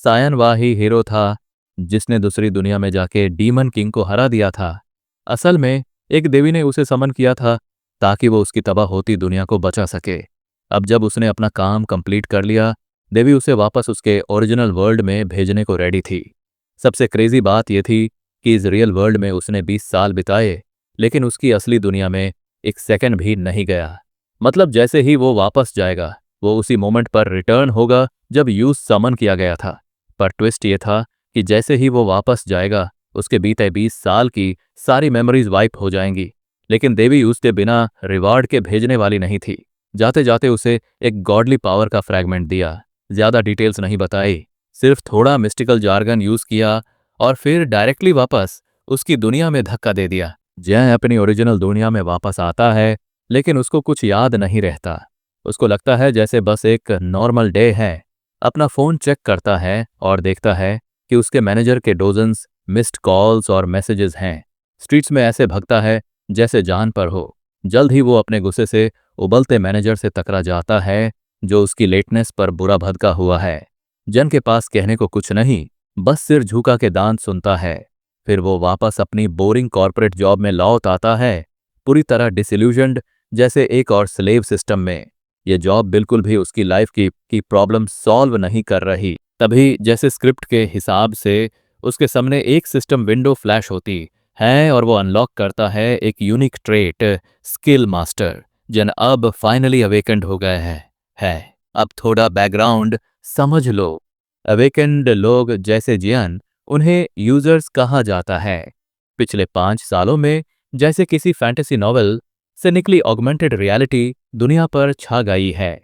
सायन वाही hero था जिसने दूसरी दुनिया में जाके डीमन किंग को हरा दिया था। असल में एक देवी ने उसे समन किया था ताकि वो उसकी तबाह होती दुनिया को बचा सके। अब जब उसने अपना काम कंप्लीट कर लिया, देवी उसे वापस उसके ओरिजिनल वर्ल्ड में भेजने को रेडी थी। सबसे क्रेजी बात यह थी कि इस रियल वर्ल्ड में उसने 20 साल बिताए, लेकिन उसकी असली दुनिया में एक सेकंड भी नहीं गया। मतलब जैसे ही वो वापस जाएगा, वो उसी मोमेंट पर रिटर्न होगा जब यूज समन किया गया था। पर ट्विस्ट ये था कि जैसे ही वो वापस जाएगा, उसके बीते 20 साल की सारी मेमोरीज वाइप हो जाएंगी। लेकिन देवी उसके बिना रिवार्ड के भेजने वाली नहीं थी। जाते जाते उसे एक गॉडली पावर का फ्रैगमेंट दिया। ज्यादा डिटेल्स नहीं बताई, सिर्फ थोड़ा मिस्टिकल जार्गन यूज किया और फिर डायरेक्टली वापस उसकी दुनिया में धक्का दे दिया। जय अपनी ओरिजिनल दुनिया में वापस आता है, लेकिन उसको कुछ याद नहीं रहता। उसको लगता है जैसे बस एक नॉर्मल डे है। अपना फोन चेक करता है और देखता है कि उसके मैनेजर के डोजन्स मिस्ड कॉल्स और मैसेजेस हैं। स्ट्रीट्स में ऐसे भगता है जैसे जान पर हो। जल्द ही वो अपने गुस्से से उबलते मैनेजर से टकरा जाता है जो उसकी लेटनेस पर बुरा भड़का हुआ है। जन के पास कहने को कुछ नहीं, बस सिर झुका के दांत सुनता है। फिर वो वापस अपनी बोरिंग कॉर्पोरेट जॉब में लौट आता है, पूरी तरह डिसइल्यूजन्ड, जैसे एक और स्लेव सिस्टम में। ये जॉब बिल्कुल भी उसकी लाइफ की प्रॉब्लम सॉल्व नहीं कर रही। तभी जैसे स्क्रिप्ट के हिसाब से उसके सामने एक सिस्टम विंडो फ्लैश होती है और वो अनलॉक करता है एक यूनिक ट्रेट, स्किल मास्टर। जन अब फाइनली अवेकेंड हो गए है। अब थोड़ा बैकग्राउंड समझ लो। अवेकेंड लोग जैसे जियन, उन्हें यूजर्स कहा जाता है। पिछले 5 सालों में जैसे किसी फैंटेसी नॉवेल से निकली ऑगमेंटेड रियलिटी दुनिया पर छा गई है।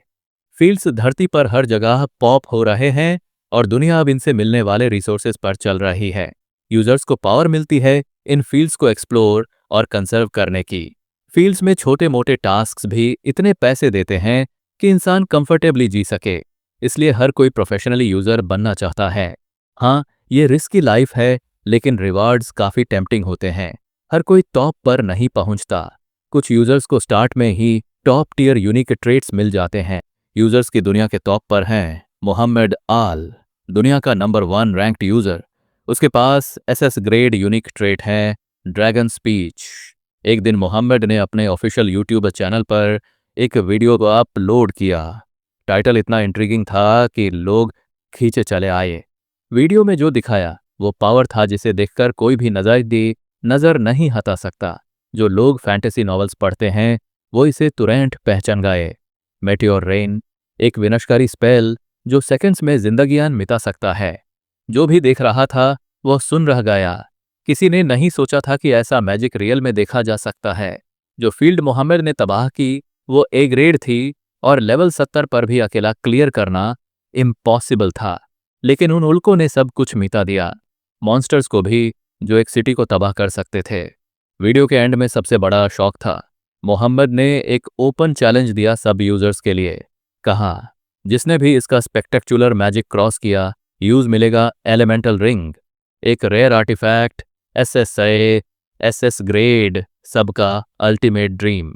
फील्ड्स धरती पर हर जगह पॉप हो रहे हैं और दुनिया अब इनसे मिलने वाले रिसोर्सेज पर चल रही है। यूजर्स को पावर मिलती है इन फील्ड्स को एक्सप्लोर और कंजर्व करने की। फील्ड्स में छोटे मोटे टास्क्स भी इतने पैसे देते हैं कि इंसान कंफर्टेबली जी सके। इसलिए हर कोई प्रोफेशनली यूजर बनना चाहता है। हाँ, ये रिस्की लाइफ है, लेकिन रिवार्ड्स काफी टेम्पटिंग होते हैं। हर कोई टॉप पर नहीं पहुंचता। कुछ यूजर्स को स्टार्ट में ही टॉप टियर यूनिक ट्रेट्स मिल जाते हैं। यूजर्स की दुनिया के टॉप पर हैं मोहम्मद आल, दुनिया का नंबर 1 रैंक्ड यूजर। उसके पास एसएस ग्रेड यूनिक ट्रेट है, ड्रैगन स्पीच। एक दिन मोहम्मद ने अपने ऑफिशियल यूट्यूब चैनल पर एक वीडियो को अपलोड किया। टाइटल इतना इंट्रिगिंग था कि लोग खींचे चले आए। वीडियो में जो दिखाया वो पावर था जिसे देखकर कोई भी नजर नहीं हटा सकता। जो लोग फैंटेसी नॉवेल्स पढ़ते हैं वो इसे तुरंत पहचान गए। मेटियोर रेन, एक विनाशकारी स्पेल जो सेकंड्स में जिंदगियां मिटा सकता है। जो भी देख रहा था वह सुन रह गया। किसी ने नहीं सोचा था कि ऐसा मैजिक रियल में देखा जा सकता है। जो फील्ड मोहम्मद ने तबाह की वो ए ग्रेड थी और लेवल 70 पर भी अकेला क्लियर करना इम्पॉसिबल था। लेकिन उन उल्कों ने सब कुछ मिटा दिया, मॉन्स्टर्स को भी, जो एक सिटी को तबाह कर सकते थे। वीडियो के एंड में सबसे बड़ा शॉक था। मोहम्मद ने एक ओपन चैलेंज दिया सब यूजर्स के लिए। कहा, जिसने भी इसका स्पेक्टेक्चुलर मैजिक क्रॉस किया, यूज मिलेगा एलिमेंटल रिंग, एक रेयर आर्टिफैक्ट, एसएस ग्रेड, सबका अल्टीमेट ड्रीम।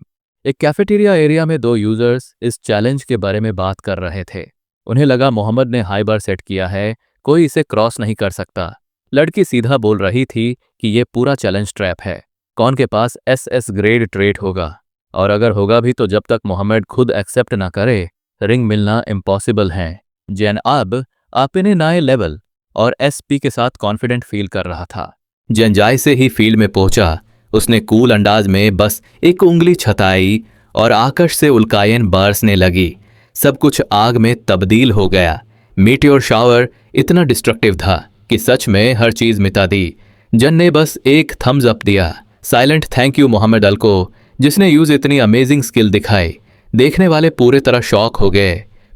एक कैफेटेरिया एरिया में 2 यूजर्स इस चैलेंज के बारे में बात कर रहे थे। उन्हें लगा मोहम्मद ने हाई बार सेट किया है, कोई इसे क्रॉस नहीं कर सकता। लड़की सीधा बोल रही थी कि ये पूरा चैलेंज ट्रैप है। कौन के पास एसएस ग्रेड ट्रेट होगा, और अगर होगा भी तो जब तक मोहम्मद खुद एक्सेप्ट ना करे, रिंग मिलना इम्पॉसिबल है। जैन अब अपने नए लेवल और एसपी के साथ कॉन्फिडेंट फील कर रहा था। जैन जैसे ही फील्ड में पहुंचा, उसने कूल अंदाज में बस एक उंगली छताई और आकाश से उल्कायन बरसने लगी। सब कुछ आग में तब्दील हो गया। मीटियोर शावर इतना डिस्ट्रक्टिव था कि सच में हर चीज मिटा दी। जन ने बस एक थम्स अप दिया। साइलेंट थैंक यू मोहम्मद अल को, जिसने यूज इतनी अमेजिंग स्किल दिखाई। देखने वाले पूरे तरह शॉक हो गए।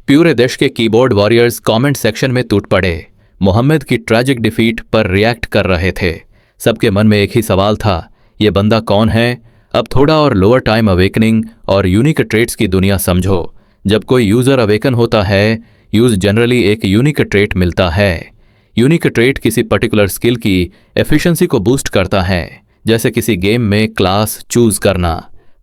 पूरे देश के कीबोर्ड वॉरियर्स कमेंट सेक्शन में टूट पड़े। मोहम्मद की ट्रैजिक डिफीट पर रिएक्ट कर रहे थे। सबके मन में एक ही सवाल था, ये बंदा कौन है? अब थोड़ा और लोअर टाइम अवेकनिंग और यूनिक ट्रेट्स की दुनिया समझो। जब कोई यूजर अवेकन होता है, यूज जनरली एक यूनिक ट्रेट मिलता है। यूनिक ट्रेट किसी पर्टिकुलर स्किल की एफिशिएंसी को बूस्ट करता है, जैसे किसी गेम में क्लास चूज करना।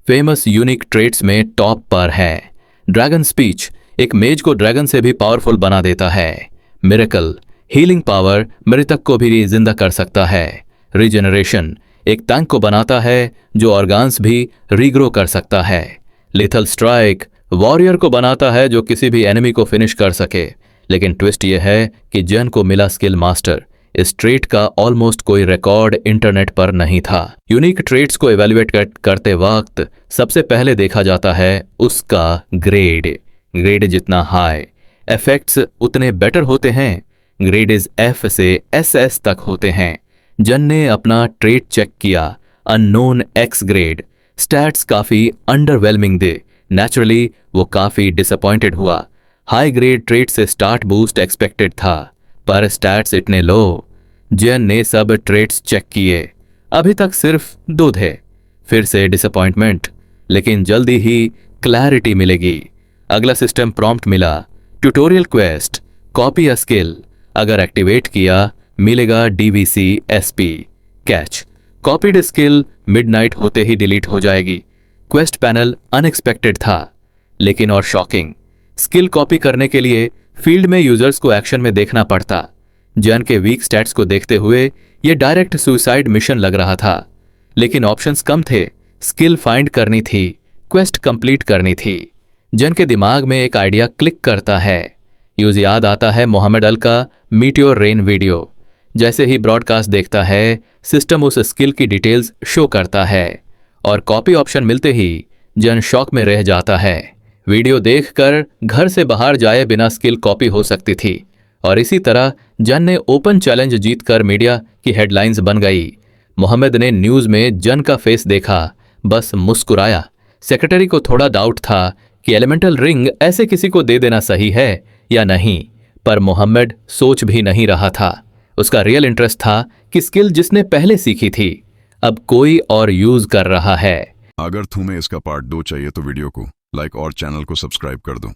फेमस यूनिक ट्रेट्स में टॉप पर है ड्रैगन स्पीच, एक मेज को ड्रैगन से भी पावरफुल बना देता है। मिरेकल, हीलिंग पावर मृतक को भी जिंदा कर सकता है। रीजनरेशन एक टैंक को बनाता है जो ऑर्गान्स भी रीग्रो कर सकता है। लिथल स्ट्राइक वॉरियर को बनाता है जो किसी भी एनिमी को फिनिश कर सके। लेकिन ट्विस्ट यह है कि जन को मिला स्किल मास्टर, इस ट्रेट का ऑलमोस्ट कोई रिकॉर्ड इंटरनेट पर नहीं था। यूनिक ट्रेट्स को इवेल्युएट करते वक्त सबसे पहले देखा जाता है उसका ग्रेड जितना हाई इफेक्ट्स उतने बेटर होते हैं। ग्रेड इज F से SS तक होते हैं। जन ने अपना ट्रेट चेक किया, अननोन X ग्रेड। स्टैट्स काफी अंडरवेलमिंग दे। नेचुरली वो काफी डिसअपॉइंटेड हुआ। हाई ग्रेड ट्रेट से स्टार्ट बूस्ट एक्सपेक्टेड था, पर स्टैट्स इतने लो। जन ने सब ट्रेट्स चेक किए, अभी तक सिर्फ 2 थे। फिर से डिसअपॉइंटमेंट, लेकिन जल्दी ही क्लैरिटी मिलेगी। अगला सिस्टम प्रॉम्प्ट मिला, tutorial quest, copy a skill. अगर एक्टिवेट किया मिलेगा DVC SP catch. Copied skill midnight होते ही डिलीट हो जाएगी। क्वेस्ट पैनल अनएक्सपेक्टेड था, लेकिन और शॉकिंग, स्किल कॉपी करने के लिए फील्ड में यूजर्स को एक्शन में देखना पड़ता। जन के वीक स्टैट्स को देखते हुए यह डायरेक्ट सुसाइड मिशन लग रहा था, लेकिन ऑप्शंस कम थे। स्किल फाइंड करनी थी, क्वेस्ट कंप्लीट करनी थी। जन के दिमाग में एक आइडिया क्लिक करता है। यूज याद आता है मोहम्मद अल का मीटियोर रेन वीडियो। जैसे ही ब्रॉडकास्ट देखता है, सिस्टम उस स्किल की डिटेल्स शो करता है और कॉपी ऑप्शन मिलते ही जन शॉक में रह जाता है। वीडियो देखकर घर से बाहर जाए बिना स्किल कॉपी हो सकती थी। और इसी तरह जन ने ओपन चैलेंज जीतकर मीडिया की हेडलाइंस बन गई। मोहम्मद ने न्यूज में जन का फेस देखा, बस मुस्कुराया। सेक्रेटरी को थोड़ा डाउट था कि एलिमेंटल रिंग ऐसे किसी को दे देना सही है या नहीं, पर मोहम्मद सोच भी नहीं रहा था। उसका रियल इंटरेस्ट था कि स्किल जिसने पहले सीखी थी अब कोई और यूज कर रहा है। अगर तुम्हें इसका पार्ट 2 चाहिए तो वीडियो को लाइक और चैनल को सब्सक्राइब कर दो।